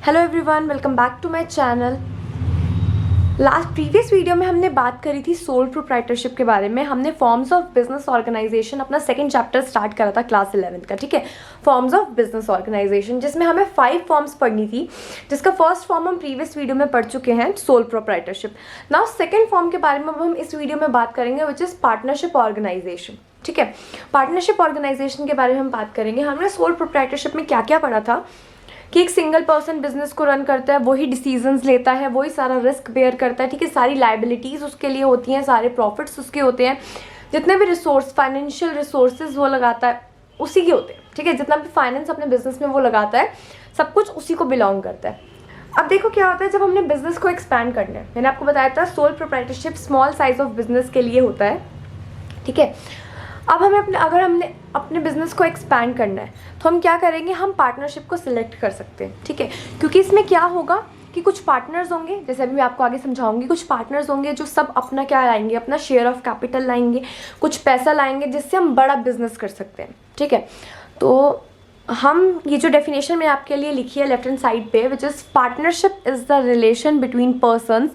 Hello everyone, welcome back to my channel. Previous video में हमने बात करी थी सोल प्रोप्राइटरशिप के बारे में। हमने फॉर्म्स ऑफ बिजनेस ऑर्गेनाइजेशन अपना सेकंड चैप्टर स्टार्ट करा था क्लास 11th का, ठीक है। फॉर्म्स ऑफ बिजनेस ऑर्गेनाइजेशन, जिसमें हमें 5 फॉर्म्स पढ़नी थी, जिसका फर्स्ट फॉर्म हम प्रीवियस वीडियो में पढ़ चुके हैं, sole proprietorship. Now second form के बारे में अब हम इस वीडियो में बात करेंगे, विच इज पार्टनरशिप ऑर्गेनाइजेशन, ठीक है। पार्टनरशिप ऑर्गेनाइजेशन के बारे में हम बात करेंगे। हमने सोल प्रोप्राइटरशिप में क्या क्या पढ़ा था कि एक सिंगल पर्सन बिजनेस को रन करता है, वही डिसीजंस लेता है, वही सारा रिस्क बेयर करता है, ठीक है। सारी लाइबिलिटीज़ उसके लिए होती हैं, सारे प्रॉफिट्स उसके होते हैं, जितने भी रिसोर्स फाइनेंशियल रिसोर्सेज वो लगाता है उसी के होते हैं, ठीक है। जितना भी फाइनेंस अपने बिजनेस में वो लगाता है, सब कुछ उसी को बिलोंग करता है। अब देखो क्या होता है जब हमने बिजनेस को एक्सपैंड करना है। मैंने आपको बताया था sole proprietorship small size of business के लिए होता है, ठीक है। अब हमें अगर हमने अपने बिजनेस को एक्सपैंड करना है तो हम क्या करेंगे, हम पार्टनरशिप को सिलेक्ट कर सकते हैं, ठीक है। क्योंकि इसमें क्या होगा कि कुछ पार्टनर्स होंगे, जैसे अभी मैं आपको आगे समझाऊंगी, कुछ पार्टनर्स होंगे जो सब अपना क्या लाएंगे, अपना शेयर ऑफ कैपिटल लाएंगे, कुछ पैसा लाएंगे, जिससे हम बड़ा बिजनेस कर सकते हैं, ठीक है। तो हम ये जो डेफिनेशन मैंने आपके लिए लिखी है लेफ्ट हैंड साइड पे, which is partnership is the relation between persons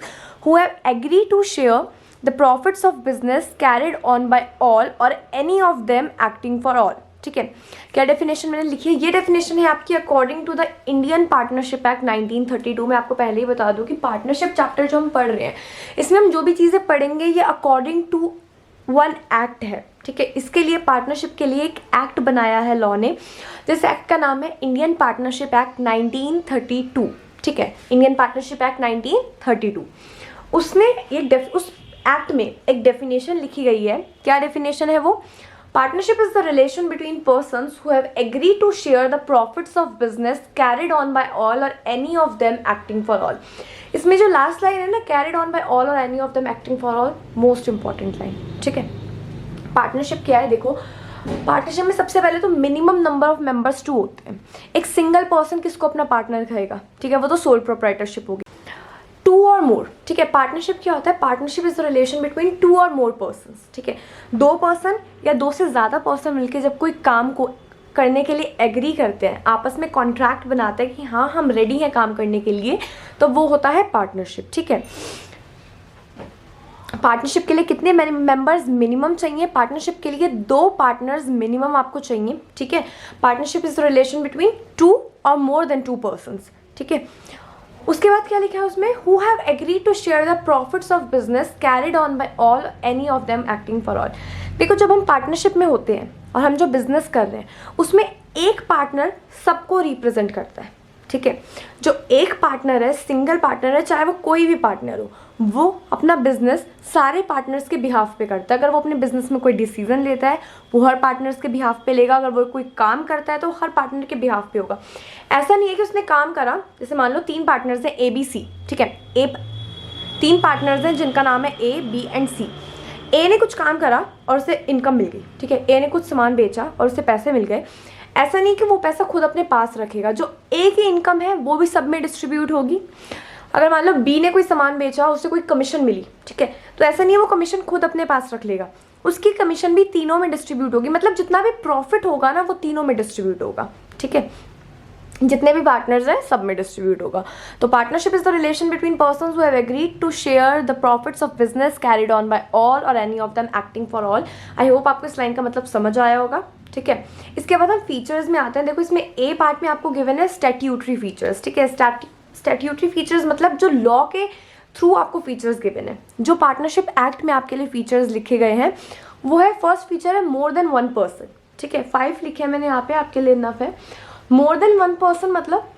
who have agree to share the profits of business carried on by all or any of them acting for all, ठीक है। क्या definition मैंने लिखी है, ये definition है आपकी according to the Indian Partnership Act 1932। मैं आपको पहले ही बता दूं कि पार्टनरशिप चैप्टर जो हम पढ़ रहे हैं, इसमें हम जो भी चीज़ें पढ़ेंगे ये अकॉर्डिंग टू वन एक्ट है, ठीक है। इसके लिए पार्टनरशिप के लिए एक एक्ट बनाया है लॉ ने, जिस एक्ट का नाम है इंडियन पार्टनरशिप एक्ट 1932, ठीक है। इंडियन पार्टनरशिप एक्ट 1932, उसने उस एक्ट में एक डेफिनेशन लिखी गई है। क्या डेफिनेशन है वो? Partnership is the relation between persons who have agree to share the profits of business carried on by all or any of them acting for all. इसमें जो लास्ट लाइन है ना, carried on by all or any of them acting for all, most important line, ठीक है। Partnership क्या है? देखो, partnership में सबसे पहले तो मिनिमम नंबर ऑफ मेंबर्स 2 होते हैं। एक सिंगल पर्सन किसको अपना पार्टनर कहेगा, ठीक है, वो तो सोल प्रोप्राइटरशिप होगी। 2 और मोर, ठीक है। पार्टनरशिप क्या होता है? Partnership is the relation between 2 और मोर पर्सन्स, ठीक है। 2 पर्सन या 2 से ज़्यादा पर्सन मिलकर जब कोई काम को करने के लिए एग्री करते हैं, आपस में कॉन्ट्रैक्ट बनाते हैं कि हाँ हम रेडी हैं काम करने के लिए, तो वो होता है पार्टनरशिप, ठीक है। पार्टनरशिप के लिए कितने मेंबर्स मिनिमम चाहिए? पार्टनरशिप के लिए 2 पार्टनर्स मिनिमम आपको चाहिए, ठीक है। Partnership is the relation between 2 और मोर देन 2 पर्सन्स, ठीक है। उसके बाद क्या लिखा है उसमें? Who have agree to share the profits of business carried on by all any of them acting for all. देखो, जब हम पार्टनरशिप में होते हैं और हम जो बिजनेस कर रहे हैं, उसमें एक पार्टनर सबको रिप्रेजेंट करता है, ठीक है। जो एक पार्टनर है, सिंगल पार्टनर है, चाहे वो कोई भी पार्टनर हो, वो अपना बिजनेस सारे पार्टनर्स के बिहाफ पे करता है। अगर वो अपने बिजनेस में कोई डिसीजन लेता है, वो हर पार्टनर्स के बिहाफ पे लेगा। अगर वो कोई काम करता है तो हर पार्टनर के बिहाफ पे होगा। ऐसा नहीं है कि उसने काम करा, जैसे मान लो 3 पार्टनर्स हैं ABC, ठीक है। 3 पार्टनर्स हैं जिनका नाम है A, B and C। A ने कुछ काम करा और उसे इनकम मिल गई, ठीक है। A ने कुछ सामान बेचा और उसे पैसे मिल गए। ऐसा नहीं कि वो पैसा खुद अपने पास रखेगा, जो A की इनकम है वो भी सब में डिस्ट्रीब्यूट होगी। अगर मान लो B ने कोई सामान बेचा, उससे कोई कमीशन मिली, ठीक है, तो ऐसा नहीं है वो कमीशन खुद अपने पास रख लेगा, उसकी कमीशन भी तीनों में डिस्ट्रीब्यूट होगी। मतलब जितना भी प्रॉफिट होगा ना, वो तीनों में डिस्ट्रीब्यूट होगा, ठीक है। जितने भी पार्टनर्स हैं सब में डिस्ट्रीब्यूट होगा। तो partnership is the relation between persons who have agreed to share the profits of business carried on by all or any of them acting for all. I hope आपको इस लाइन का मतलब समझ आया होगा, ठीक है। इसके बाद हम फीचर्स में आते हैं। देखो, इसमें A पार्ट में आपको गिवन है स्टैट्यूटरी फीचर्स, ठीक है। स्टैट्यूटरी फीचर्स मतलब जो लॉ के थ्रू आपको फीचर्स गिवन है, जो पार्टनरशिप एक्ट में आपके लिए फीचर्स लिखे गए हैं, वो है फर्स्ट फीचर है मोर देन 1 पर्सन, ठीक है। 5 लिखे हैं मैंने यहाँ पे, आपके लिए इनफ है। मोर देन 1 पर्सन मतलब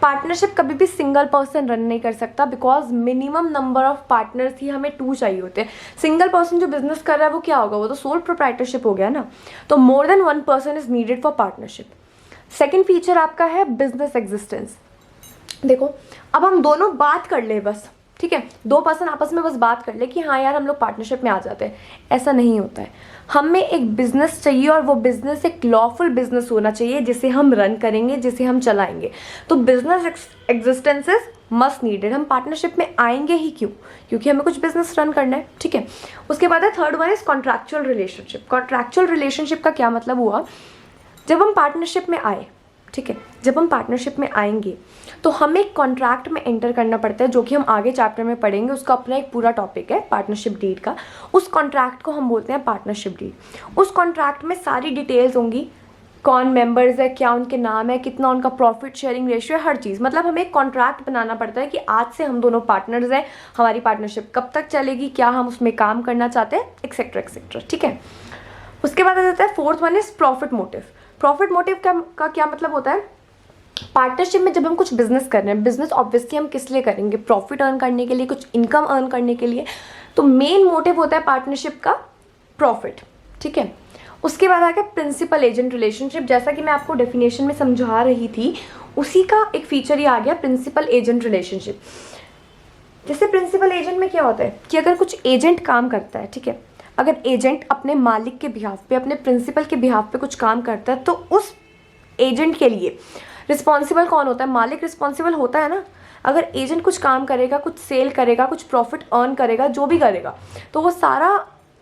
पार्टनरशिप कभी भी सिंगल पर्सन रन नहीं कर सकता, because minimum number of partners ही हमें 2 चाहिए होते हैं। सिंगल पर्सन जो बिजनेस कर रहा है वो क्या होगा? वो तो सोल प्रोप्राइटरशिप हो गया ना। तो मोर than 1 person is needed for partnership. Second feature आपका है बिजनेस एग्जिस्टेंस। देखो, अब हम दोनों बात कर ले बस, ठीक है। 2 पर्सन आपस में बस बात कर ले कि हाँ यार हम लोग पार्टनरशिप में आ जाते हैं, ऐसा नहीं होता है। हमें एक बिजनेस चाहिए और वो बिजनेस एक लॉफुल बिजनेस होना चाहिए, जिसे हम रन करेंगे, जिसे हम चलाएंगे। तो बिजनेस एग्जिस्टेंसेस मस्ट नीडेड। हम पार्टनरशिप में आएंगे ही क्यों? क्योंकि हमें कुछ बिजनेस रन करना है, ठीक है। उसके बाद है third one is contractual relationship. Contractual relationship का क्या मतलब हुआ? जब हम पार्टनरशिप में आए, ठीक है। जब हम पार्टनरशिप में आएंगे तो हमें एक कॉन्ट्रैक्ट में एंटर करना पड़ता है, जो कि हम आगे चैप्टर में पढ़ेंगे, उसका अपना एक पूरा टॉपिक है पार्टनरशिप डीड का। उस कॉन्ट्रैक्ट को हम बोलते हैं पार्टनरशिप डीड। उस कॉन्ट्रैक्ट में सारी डिटेल्स होंगी, कौन मेंबर्स है, क्या उनके नाम है, कितना उनका प्रॉफिट शेयरिंग रेशियो है, हर चीज़। मतलब हमें एक कॉन्ट्रैक्ट बनाना पड़ता है कि आज से हम दोनों पार्टनर्स हैं, हमारी पार्टनरशिप कब तक चलेगी, क्या हम उसमें काम करना चाहते हैं, एक्सेट्रा एक्सेट्रा, ठीक है। उसके बाद आ जाता है fourth one is profit motive. Profit motive का क्या मतलब होता है? पार्टनरशिप में जब हम कुछ बिजनेस कर रहे हैं, बिजनेस ऑब्वियसली हम किस लिए करेंगे? प्रॉफिट अर्न करने के लिए, कुछ इनकम अर्न करने के लिए। तो मेन मोटिव होता है पार्टनरशिप का प्रॉफिट, ठीक है। उसके बाद आ गया प्रिंसिपल एजेंट रिलेशनशिप। जैसा कि मैं आपको डेफिनेशन में समझा रही थी, उसी का एक फीचर ही आ गया प्रिंसिपल एजेंट रिलेशनशिप। जैसे प्रिंसिपल एजेंट में क्या होता है कि अगर कुछ एजेंट काम करता है, ठीक है, अगर एजेंट अपने मालिक के बिहाफ पे, अपने प्रिंसिपल के बिहाफ पे कुछ काम करता है, तो उस एजेंट के लिए रिस्पॉन्सिबल कौन होता है? मालिक रिस्पॉन्सिबल होता है ना। अगर एजेंट कुछ काम करेगा, कुछ सेल करेगा, कुछ प्रॉफिट अर्न करेगा, जो भी करेगा, तो वो सारा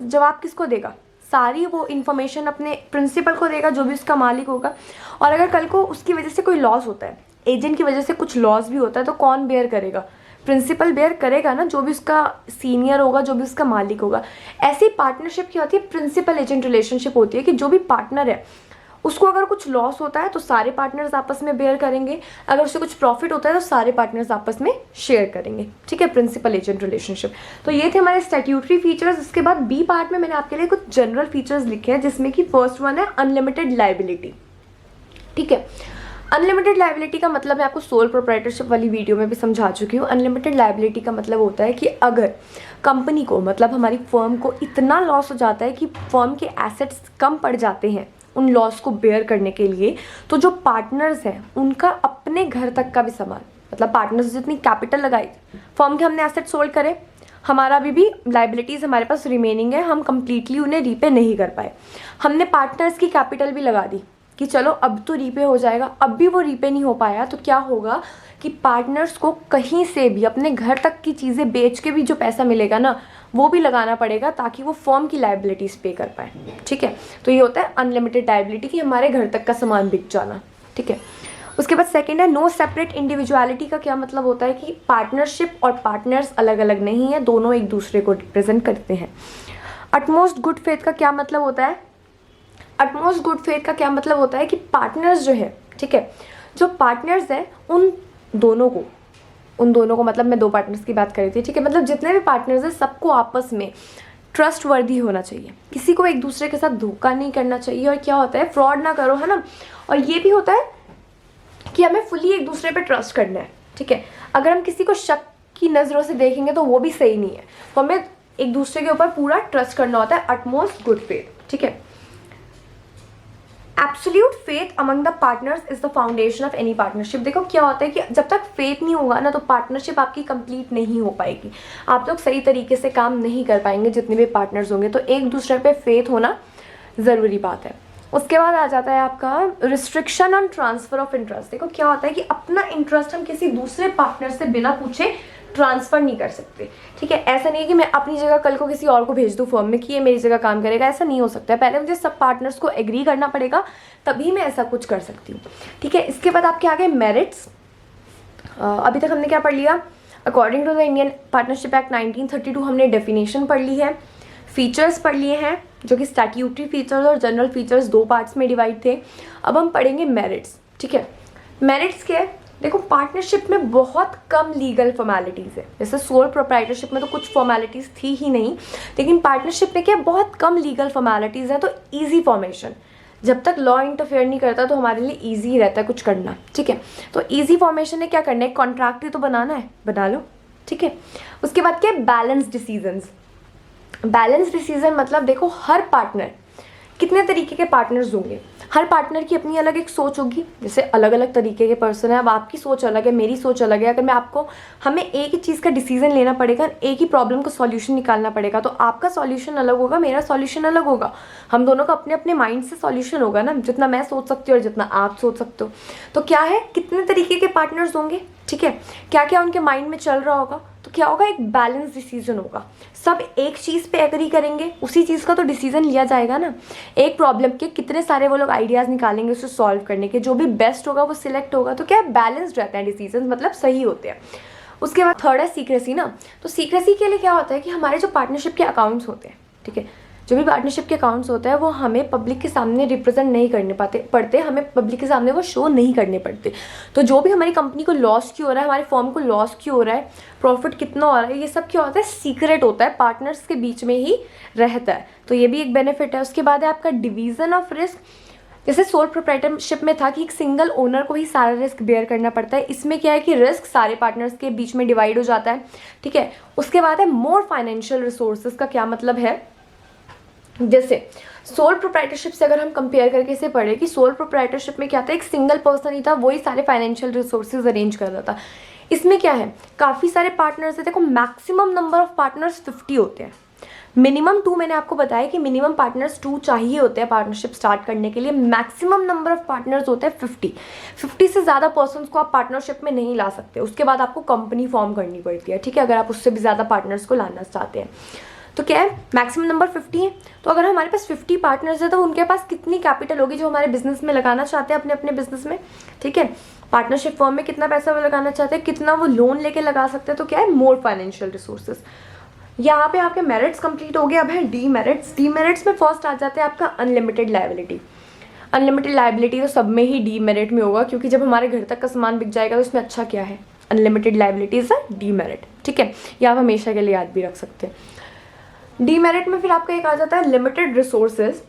जवाब किसको देगा? सारी वो इन्फॉर्मेशन अपने प्रिंसिपल को देगा, जो भी उसका मालिक होगा। और अगर कल को उसकी वजह से कोई लॉस होता है, एजेंट की वजह से कुछ लॉस भी होता है, तो कौन बेयर करेगा? प्रिंसिपल बेयर करेगा ना, जो भी उसका सीनियर होगा, जो भी उसका मालिक होगा। ऐसी पार्टनरशिप क्या होती है? प्रिंसिपल एजेंट रिलेशनशिप होती है कि जो भी पार्टनर है उसको अगर कुछ लॉस होता है तो सारे पार्टनर्स आपस में बेयर करेंगे, अगर उससे कुछ प्रॉफिट होता है तो सारे पार्टनर्स आपस में शेयर करेंगे, ठीक है। Principal agent relationship. तो ये थे हमारे स्टैट्यूटरी फीचर्स। इसके बाद बी पार्ट में मैंने आपके लिए कुछ जनरल फीचर्स लिखे हैं, जिसमें कि फर्स्ट वन है अनलिमिटेड लायबिलिटी, ठीक है। अनलिमिटेड लायबिलिटी का मतलब मैं आपको सोल प्रोप्राइटरशिप वाली वीडियो में भी समझा चुकी हूँ। अनलिमिटेड लायबिलिटी का मतलब होता है कि अगर कंपनी को, मतलब हमारी फर्म को इतना लॉस हो जाता है कि फर्म के एसेट्स कम पड़ जाते हैं उन लॉस को बेयर करने के लिए, तो जो पार्टनर्स हैं उनका अपने घर तक का भी सामान, मतलब पार्टनर्स जितनी कैपिटल लगाई, फर्म के हमने एसेट सोल्ड करे, हमारा अभी भी लाइबिलिटीज़ हमारे पास रिमेनिंग है, हम कंप्लीटली उन्हें रीपे नहीं कर पाए, हमने पार्टनर्स की कैपिटल भी लगा दी कि चलो अब तो रीपे हो जाएगा, अब भी वो रीपे नहीं हो पाया, तो क्या होगा कि पार्टनर्स को कहीं से भी अपने घर तक की चीज़ें बेच के भी जो पैसा मिलेगा ना, वो भी लगाना पड़ेगा ताकि वो फर्म की लायबिलिटीज़ पे कर पाए, ठीक है। तो ये होता है अनलिमिटेड लायबिलिटी, कि हमारे घर तक का सामान बिक जाना, ठीक है। उसके बाद सेकंड है नो सेपरेट इंडिविजुअलिटी। का क्या मतलब होता है कि पार्टनरशिप और पार्टनर्स अलग अलग नहीं है, दोनों एक दूसरे को रिप्रेजेंट करते हैं। अटमोस्ट गुड फेथ का क्या मतलब होता है? अटमोस्ट गुड फेथ का क्या मतलब होता है कि पार्टनर्स जो है, ठीक है, जो पार्टनर्स हैं उन दोनों को मतलब मैं दो पार्टनर्स की बात कर रही थी, ठीक है, मतलब जितने भी पार्टनर्स हैं सबको आपस में ट्रस्ट वर्दी होना चाहिए, किसी को एक दूसरे के साथ धोखा नहीं करना चाहिए, और क्या होता है, फ्रॉड ना करो, है ना। और ये भी होता है कि हमें फुली एक दूसरे पे ट्रस्ट करना है, ठीक है। अगर हम किसी को शक की नज़रों से देखेंगे तो वो भी सही नहीं है, तो हमें एक दूसरे के ऊपर पूरा ट्रस्ट करना होता है। अटमोस्ट गुड फेथ, ठीक है। Absolute faith among the partners is the foundation of any partnership. देखो क्या होता है कि जब तक फेथ नहीं होगा ना, तो पार्टनरशिप आपकी कंप्लीट नहीं हो पाएगी, आप लोग सही तरीके से काम नहीं कर पाएंगे जितने भी पार्टनर्स होंगे। तो एक दूसरे पे फेथ होना ज़रूरी बात है। उसके बाद आ जाता है आपका restriction on transfer of interest. देखो क्या होता है कि अपना इंटरेस्ट हम किसी दूसरे पार्टनर से बिना पूछे ट्रांसफ़र नहीं कर सकते, ठीक है। ऐसा नहीं है कि मैं अपनी जगह कल को किसी और को भेज दूँ फर्म में कि ये मेरी जगह काम करेगा, ऐसा नहीं हो सकता है। पहले मुझे सब पार्टनर्स को एग्री करना पड़ेगा, तभी मैं ऐसा कुछ कर सकती हूँ, ठीक है। इसके बाद आपके आगे मेरिट्स। अभी तक हमने क्या पढ़ लिया? According to the Indian Partnership Act 1932 हमने डेफिनेशन पढ़ ली है, फीचर्स पढ़ लिए हैं, जो कि स्टैट्यूटरी फीचर्स और जनरल फीचर्स दो पार्ट्स में डिवाइड थे। अब हम पढ़ेंगे मेरिट्स, ठीक है। मेरिट्स क्या है? देखो पार्टनरशिप में बहुत कम लीगल फॉर्मेलिटीज़ है, जैसे सोल प्रोप्राइटरशिप में तो कुछ फॉर्मेलिटीज़ थी ही नहीं, लेकिन पार्टनरशिप में क्या बहुत कम लीगल फॉर्मेलिटीज़ हैं। तो ईजी फॉर्मेशन, जब तक लॉ इंटरफेयर नहीं करता तो हमारे लिए ईजी ही रहता है कुछ करना, ठीक है। तो ईजी फॉर्मेशन है, क्या करना है, कॉन्ट्रैक्ट ही तो बनाना है, बना लो, ठीक है। उसके बाद क्या है, बैलेंस डिसीजंस। बैलेंस डिसीजन मतलब देखो हर पार्टनर, कितने तरीके के पार्टनर्स होंगे, हर पार्टनर की अपनी अलग एक सोच होगी, जैसे अलग अलग तरीके के पर्सन है। अब आपकी सोच अलग है, मेरी सोच अलग है। अगर मैं आपको, हमें एक ही चीज़ का डिसीजन लेना पड़ेगा, एक ही प्रॉब्लम का सॉल्यूशन निकालना पड़ेगा, तो आपका सॉल्यूशन अलग होगा, मेरा सॉल्यूशन अलग होगा, हम दोनों का अपने अपने माइंड से सॉल्यूशन होगा ना, जितना मैं सोच सकती हूँ और जितना आप सोच सकते हो। तो क्या है, कितने तरीके के पार्टनर्स होंगे, ठीक है, क्या क्या उनके माइंड में चल रहा होगा। तो क्या होगा, एक बैलेंस डिसीजन होगा। सब एक चीज़ पे एग्री करेंगे, उसी चीज़ का तो डिसीजन लिया जाएगा ना। एक प्रॉब्लम के कितने सारे वो लोग आइडियाज़ निकालेंगे उसे सॉल्व करने के, जो भी बेस्ट होगा वो सिलेक्ट होगा। तो क्या बैलेंस्ड रहते हैं डिसीजन, मतलब सही होते हैं। उसके बाद थर्ड है सीक्रेसी ना। तो सीक्रेसी के लिए क्या होता है कि हमारे जो पार्टनरशिप के अकाउंट्स होते हैं, ठीक है, जो भी पार्टनरशिप के अकाउंट्स होते हैं वो हमें पब्लिक के सामने रिप्रेजेंट नहीं करने पड़ते, हमें पब्लिक के सामने वो शो नहीं करने पड़ते। तो जो भी हमारी कंपनी को लॉस क्यों हो रहा है, हमारे फर्म को लॉस क्यों हो रहा है, प्रॉफिट कितना हो रहा है, ये सब क्या होता है, सीक्रेट होता है, पार्टनर्स के बीच में ही रहता है। तो ये भी एक बेनिफिट है। उसके बाद है आपका डिवीजन ऑफ रिस्क। जैसे सोल प्रोप्राइटरशिप में था कि एक सिंगल ओनर को ही सारा रिस्क बेयर करना पड़ता है, इसमें क्या है कि रिस्क सारे पार्टनर्स के बीच में डिवाइड हो जाता है, ठीक है। उसके बाद है मोर फाइनेंशियल रिसोर्सेज का क्या मतलब है, जैसे सोल प्रोप्राइटरशिप से अगर हम कंपेयर करके इसे पढ़े कि सोल प्रोप्राइटरशिप में क्या था, एक सिंगल पर्सन ही था, वही सारे फाइनेंशियल रिसोर्सेज अरेंज कर रहा था। इसमें क्या है, काफ़ी सारे पार्टनर्स है। देखो मैक्सिमम नंबर ऑफ पार्टनर्स 50 होते हैं, मिनिमम 2 मैंने आपको बताया कि मिनिमम पार्टनर्स 2 चाहिए होते हैं पार्टनरशिप स्टार्ट करने के लिए। मैक्सिमम नंबर ऑफ पार्टनर्स होते हैं 50 से ज़्यादा पर्सन्स को आप पार्टनरशिप में नहीं ला सकते। उसके बाद आपको कंपनी फॉर्म करनी पड़ती है, ठीक है, अगर आप उससे भी ज़्यादा पार्टनर्स को लाना चाहते हैं। तो क्या है, मैक्सिमम नंबर 50 है। तो अगर हमारे पास 50 पार्टनर्स है तो उनके पास कितनी कैपिटल होगी जो हमारे बिजनेस में लगाना चाहते हैं, अपने अपने बिजनेस में, ठीक है। पार्टनरशिप फर्म में कितना पैसा वो लगाना चाहते हैं, कितना वो लोन लेके लगा सकते हैं। तो क्या है, मोर फाइनेंशियल रिसोर्सेज। यहाँ पे आपके मेरिट्स कंप्लीट हो गए। अब है डीमेरिट्स। डीमेरिट्स में फर्स्ट आ जाते हैं आपका अनलिमिटेड लायबिलिटी। अनलिमिटेड लायबिलिटी तो सब में ही डीमेरिट में होगा, क्योंकि जब हमारे घर तक का सामान बिक जाएगा तो इसमें अच्छा क्या है, unlimited liability is a demerit, ठीक है। ये आप हमेशा के लिए याद भी रख सकते हैं। डीमेरिट में फिर आपका एक आ जाता है लिमिटेड रिसोर्सेज।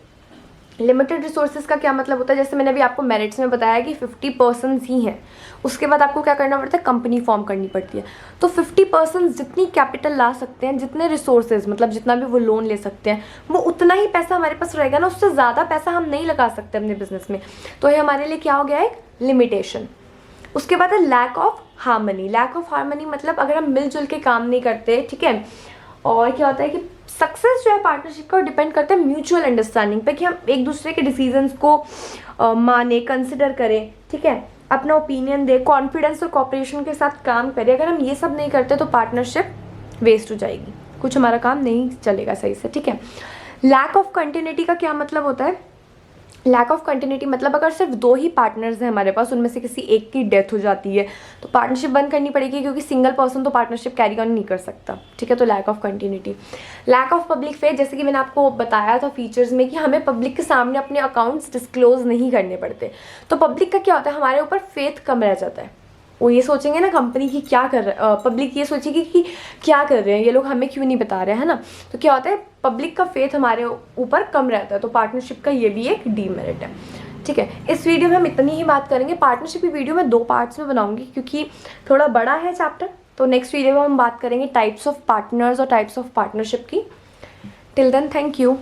लिमिटेड रिसोर्सेज का क्या मतलब होता है, जैसे मैंने अभी आपको मेरिट्स में बताया कि 50 पर्सन ही हैं, उसके बाद आपको क्या करना पड़ता है, कंपनी फॉर्म करनी पड़ती है। तो 50 पर्सन जितनी कैपिटल ला सकते हैं, जितने रिसोर्सेज मतलब जितना भी वो लोन ले सकते हैं, वो उतना ही पैसा हमारे पास रहेगा ना, उससे ज़्यादा पैसा हम नहीं लगा सकते अपने बिजनेस में। तो ये हमारे लिए क्या हो गया, एक लिमिटेशन। उसके बाद है lack of harmony. Lack of harmony मतलब अगर हम मिलजुल के काम नहीं करते, ठीक है। और क्या होता है कि सक्सेस जो है पार्टनरशिप का डिपेंड करता है म्यूचुअल अंडरस्टैंडिंग पे, कि हम एक दूसरे के डिसीजंस को माने, कंसिडर करें, ठीक है, अपना ओपिनियन दे, कॉन्फिडेंस और कॉपरेशन के साथ काम करें। अगर हम ये सब नहीं करते तो पार्टनरशिप वेस्ट हो जाएगी, कुछ हमारा काम नहीं चलेगा सही से, ठीक है। लैक ऑफ कंटिन्यूटी का क्या मतलब होता है, लैक ऑफ कंटिन्यूटी मतलब अगर सिर्फ 2 ही पार्टनर्स हैं हमारे पास, उनमें से किसी एक की डेथ हो जाती है तो पार्टनरशिप बंद करनी पड़ेगी, क्योंकि सिंगल पर्सन तो पार्टनरशिप कैरी ऑन नहीं कर सकता, ठीक है। तो lack of continuity. Lack of public faith, जैसे कि मैंने आपको बताया था फीचर्स में कि हमें पब्लिक के सामने अपने अकाउंट्स डिस्क्लोज नहीं करने पड़ते। तो पब्लिक का क्या होता है, हमारे ऊपर फेथ कम रह जाता है। वो ये सोचेंगे ना कंपनी की क्या कर रहा है, पब्लिक ये सोचेगी कि क्या कर रहे हैं ये लोग, हमें क्यों नहीं बता रहे हैं, है ना। तो क्या होता है, पब्लिक का फेथ हमारे ऊपर कम रहता है। तो पार्टनरशिप का ये भी एक डीमेरिट है, ठीक है। इस वीडियो में हम इतनी ही बात करेंगे। पार्टनरशिप की वीडियो मैं 2 पार्ट्स में बनाऊंगी, क्योंकि थोड़ा बड़ा है चैप्टर। तो नेक्स्ट वीडियो में हम बात करेंगे टाइप्स ऑफ पार्टनर्स और टाइप्स ऑफ पार्टनरशिप की। Till then, thank you.